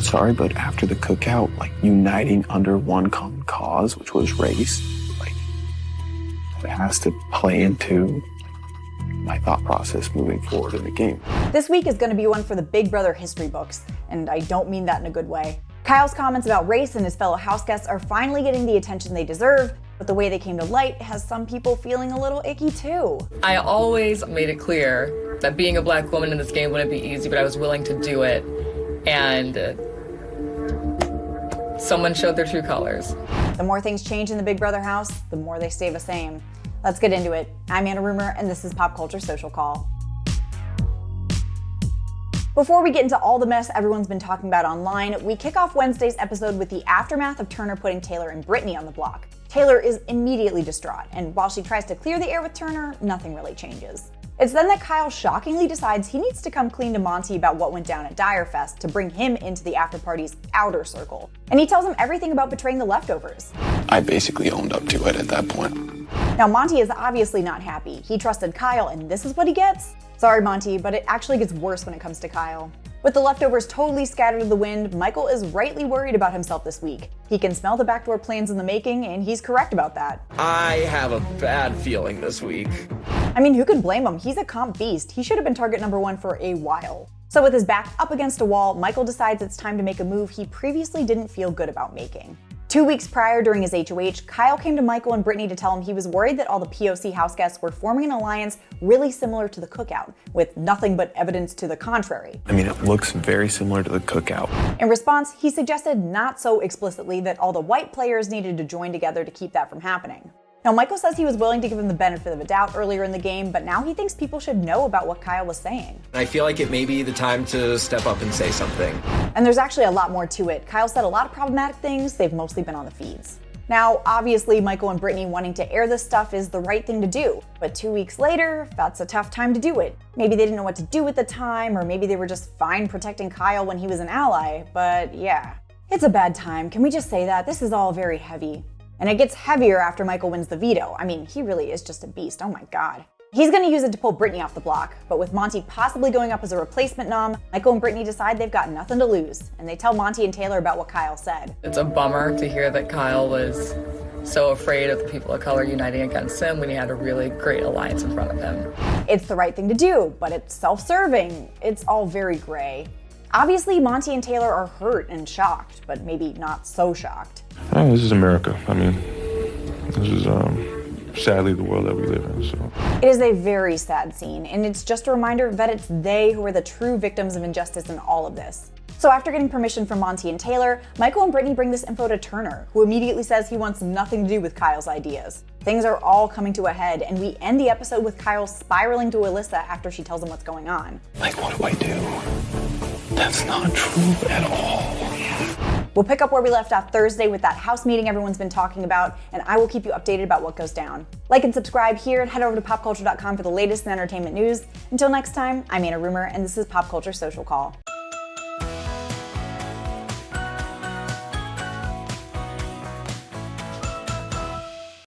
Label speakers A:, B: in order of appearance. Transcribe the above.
A: I'm sorry, but after the cookout, like, uniting under one common cause, which was race, like, it has to play into my thought process moving forward in the game.
B: This week is going to be one for the Big Brother history books, and I don't mean that in a good way. Kyle's comments about race and his fellow house guests are finally getting the attention they deserve, but the way they came to light has some people feeling a little icky too.
C: I always made it clear that being a black woman in this game wouldn't be easy, but I was willing to do it, and someone showed their true colors.
B: The more things change in the Big Brother house, the more they stay the same. Let's get into it. I'm Anna Rumor, and this is Pop Culture Social Call. Before we get into all the mess everyone's been talking about online, we kick off Wednesday's episode with the aftermath of Turner putting Taylor and Brittany on the block. Taylor is immediately distraught, and while she tries to clear the air with Turner, nothing really changes. It's then that Kyle shockingly decides he needs to come clean to Monty about what went down at Dyer Fest to bring him into the after-party's outer circle. And he tells him everything about betraying the leftovers.
A: I basically owned up to it at that point.
B: Now, Monty is obviously not happy. He trusted Kyle, and this is what he gets? Sorry, Monty, but it actually gets worse when it comes to Kyle. With the leftovers totally scattered to the wind, Michael is rightly worried about himself this week. He can smell the backdoor plans in the making, and he's correct about that.
D: I have a bad feeling this week.
B: I mean, who could blame him? He's a comp beast. He should have been target number one for a while. So with his back up against a wall, Michael decides it's time to make a move he previously didn't feel good about making. 2 weeks prior, during his HOH, Kyle came to Michael and Brittany to tell him he was worried that all the POC house guests were forming an alliance really similar to the Cookout, with nothing but evidence to the contrary.
A: I mean, it looks very similar to the cookout.
B: In response, he suggested not so explicitly that all the white players needed to join together to keep that from happening. Now, Michael says he was willing to give him the benefit of the doubt earlier in the game, but now he thinks people should know about what Kyle was saying.
D: I feel like it may be the time to step up and say something.
B: And there's actually a lot more to it. Kyle said a lot of problematic things, they've mostly been on the feeds. Now, obviously, Michael and Brittany wanting to air this stuff is the right thing to do, but 2 weeks later, that's a tough time to do it. Maybe they didn't know what to do at the time, or maybe they were just fine protecting Kyle when he was an ally, but yeah. It's a bad time, can we just say that? This is all very heavy. And it gets heavier after Michael wins the veto. I mean, he really is just a beast, oh my god. He's gonna use it to pull Brittany off the block, but with Monty possibly going up as a replacement nom, Michael and Brittany decide they've got nothing to lose, and they tell Monty and Taylor about what Kyle said.
C: It's a bummer to hear that Kyle was so afraid of the people of color uniting against him when he had a really great alliance in front of him.
B: It's the right thing to do, but it's self-serving. It's all very gray. Obviously, Monty and Taylor are hurt and shocked, but maybe not so shocked.
E: This is America. I mean, this is sadly the world that we live in. So
B: it is a very sad scene, and it's just a reminder that it's they who are the true victims of injustice in all of this. So after getting permission from Monty and Taylor, Michael and Brittany bring this info to Turner, who immediately says he wants nothing to do with Kyle's ideas. Things are all coming to a head, and we end the episode with Kyle spiraling to Alyssa after she tells him what's going on.
A: Like, what do I do? That's not true at all.
B: We'll pick up where we left off Thursday with that house meeting everyone's been talking about, and I will keep you updated about what goes down. Like and subscribe here, and head over to popculture.com for the latest in entertainment news. Until next time, I'm Anna Rumor, and this is Pop Culture Social Call.